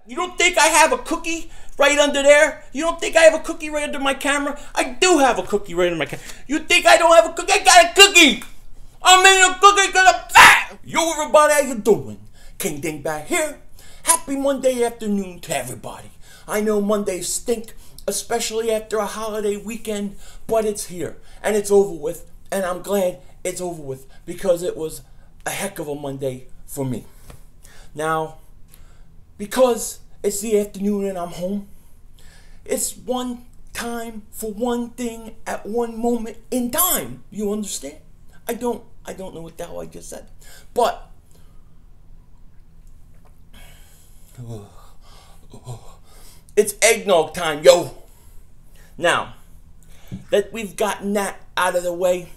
You don't think I have a cookie right under there? You don't think I have a cookie right under my camera? I do have a cookie right under my camera. You think I don't have a cookie? I got a cookie! I'm in a cookie because I'm fat! Yo, everybody, how you doing? King Ding back here. Happy Monday afternoon to everybody. I know Mondays stink, especially after a holiday weekend, but it's here, and it's over with, and I'm glad it's over with because it was a heck of a Monday for me. Now, because it's the afternoon and I'm home, it's one time for one thing at one moment in time. You understand? I don't know what the hell I just said. But it's eggnog time, yo. Now that we've gotten that out of the way,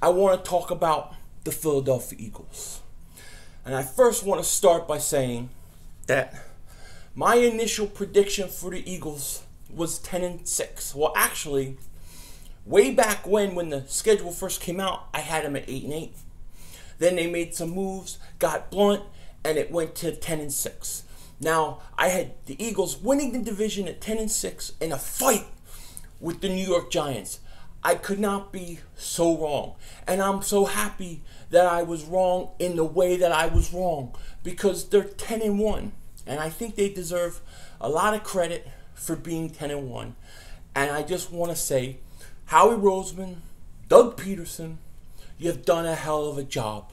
I want to talk about the Philadelphia Eagles. And I first want to start by saying that my initial prediction for the Eagles was 10-6. Well, actually, way back when the schedule first came out, I had them at 8-8. Then they made some moves, got blunt, and it went to 10-6. Now, I had the Eagles winning the division at 10-6 in a fight with the New York Giants. I could not be so wrong. And I'm so happy that I was wrong in the way that I was wrong, because they're 10-1. And I think they deserve a lot of credit for being 10-1. And I just want to say, Howie Roseman, Doug Peterson, you've done a hell of a job.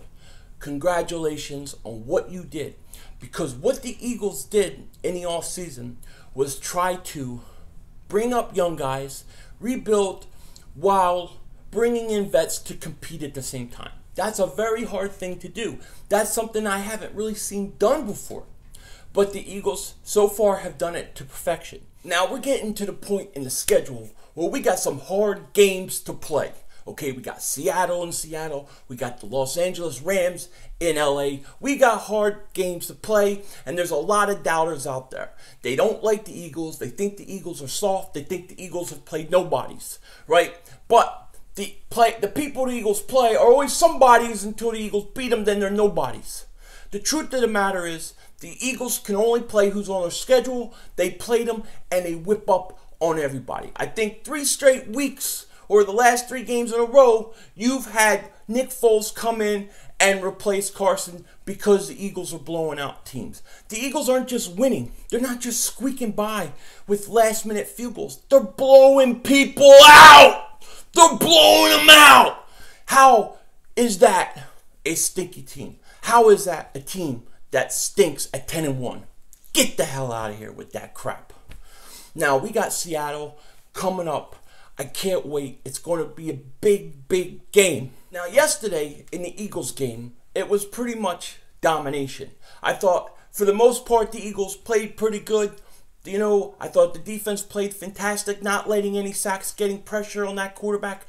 Congratulations on what you did. Because what the Eagles did in the offseason was try to bring up young guys, rebuild, while bringing in vets to compete at the same time. That's a very hard thing to do. That's something I haven't really seen done before. But the Eagles so far have done it to perfection. Now we're getting to the point in the schedule where we got some hard games to play. Okay, we got Seattle in Seattle. We got the Los Angeles Rams in LA. We got hard games to play, and there's a lot of doubters out there. They don't like the Eagles. They think the Eagles are soft. They think the Eagles have played nobodies, right? But the people the Eagles play are always somebodies until the Eagles beat them, then they're nobodies. The truth of the matter is, the Eagles can only play who's on their schedule. They play them, and they whip up on everybody. I think 3 straight weeks, or the last 3 games in a row, you've had Nick Foles come in and replace Carson because the Eagles are blowing out teams. The Eagles aren't just winning. They're not just squeaking by with last-minute field goals. They're blowing people out. They're blowing them out. How is that a stinky team? How is that a team that stinks at 10-1? Get the hell out of here with that crap. Now, we got Seattle coming up. I can't wait. It's going to be a big, big game. Now, yesterday in the Eagles game, it was pretty much domination. I thought, for the most part, the Eagles played pretty good. You know, I thought the defense played fantastic, not letting any sacks, getting pressure on that quarterback.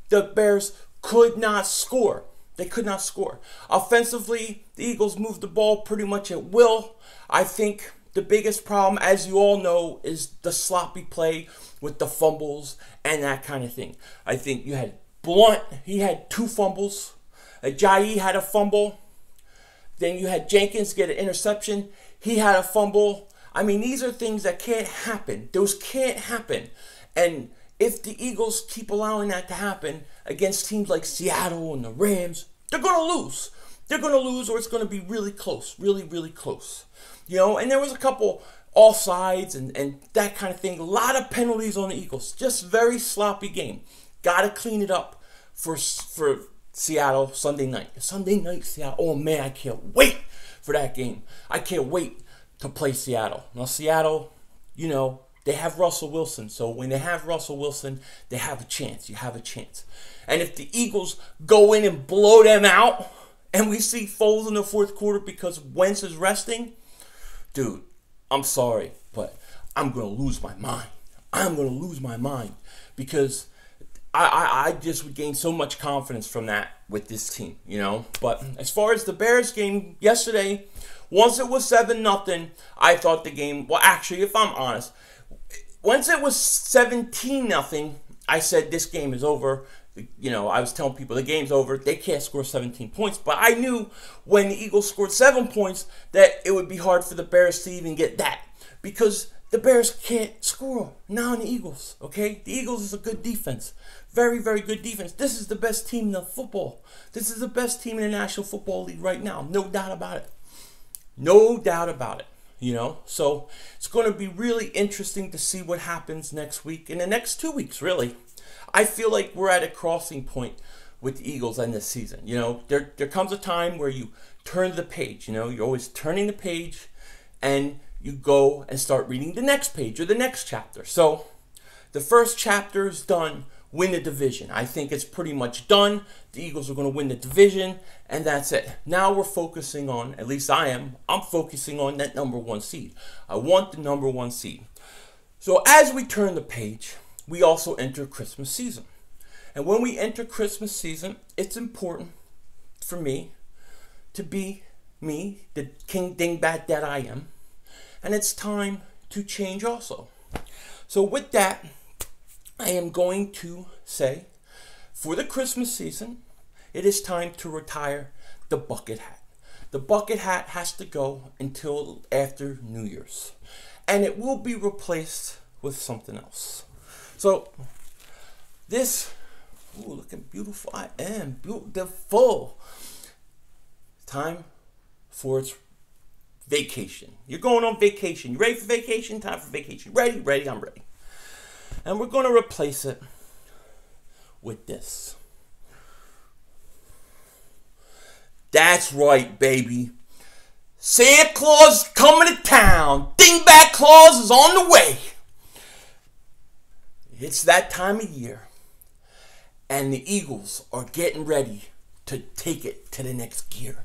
The Bears could not score. They could not score. Offensively, the Eagles moved the ball pretty much at will. I think the biggest problem, as you all know, is the sloppy play with the fumbles and that kind of thing. I think you had Blunt, he had 2 fumbles. Ajayi had a fumble. Then you had Jenkins get an interception. He had a fumble. I mean, these are things that can't happen. Those can't happen. And if the Eagles keep allowing that to happen against teams like Seattle and the Rams, they're going to lose. They're going to lose, or it's going to be really close. Really, really close. You know, and there was a couple offsides and that kind of thing. A lot of penalties on the Eagles. Just very sloppy game. Got to clean it up for Seattle Sunday night. Sunday night, Seattle. Oh, man, I can't wait for that game. I can't wait to play Seattle. Now, Seattle, you know, they have Russell Wilson. So when they have Russell Wilson, they have a chance. You have a chance. And if the Eagles go in and blow them out, and we see Foles in the 4th quarter because Wentz is resting, dude, I'm sorry, but I'm going to lose my mind. I'm going to lose my mind because I just would gain so much confidence from that with this team, you know. But as far as the Bears game yesterday, once it was 7-0, I thought the game, well, actually, if I'm honest, once it was 17-0, I said this game is over. You know, I was telling people the game's over. They can't score 17 points. But I knew when the Eagles scored 7 points that it would be hard for the Bears to even get that. Because the Bears can't score now on the Eagles, okay? The Eagles is a good defense. Very, very good defense. This is the best team in the football. This is the best team in the National Football League right now. No doubt about it. No doubt about it. You know, so it's going to be really interesting to see what happens next week. In the next 2 weeks, really. I feel like we're at a crossing point with the Eagles in this season. You know, there comes a time where you turn the page. You know, you're always turning the page and you go and start reading the next page or the next chapter. So the first chapter is done. Win the division. I think it's pretty much done. The Eagles are going to win the division, and that's it. Now we're focusing on, at least I'm focusing on that number 1 seed. I want the number 1 seed. So as we turn the page, we also enter Christmas season. And when we enter Christmas season, it's important for me to be me, the king dingbat that I am. And it's time to change also. So with that, I am going to say, for the Christmas season, it is time to retire the bucket hat. The bucket hat has to go until after New Year's. And it will be replaced with something else. So, this, ooh, look how beautiful I am. Beautiful. Time for its vacation. You're going on vacation. You ready for vacation? Time for vacation. Ready? Ready? I'm ready. And we're going to replace it with this. That's right, baby. Santa Claus is coming to town. Dingbat Claus is on the way. It's that time of year. And the Eagles are getting ready to take it to the next gear.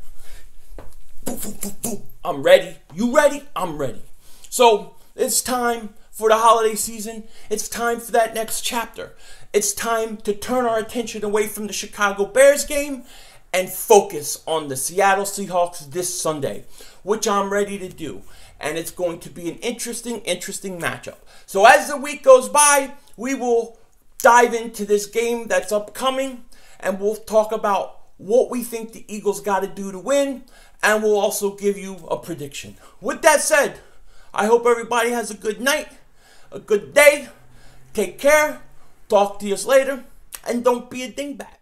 Boom, boom, boom, boom. I'm ready. You ready? I'm ready. So it's time for the holiday season. It's time for that next chapter. It's time to turn our attention away from the Chicago Bears game and focus on the Seattle Seahawks this Sunday, which I'm ready to do. And it's going to be an interesting matchup. So as the week goes by, we will dive into this game that's upcoming, and we'll talk about what we think the Eagles got to do to win, and we'll also give you a prediction. With that said, I hope everybody has a good night, a good day. Take care. Talk to you later. And don't be a dingbat.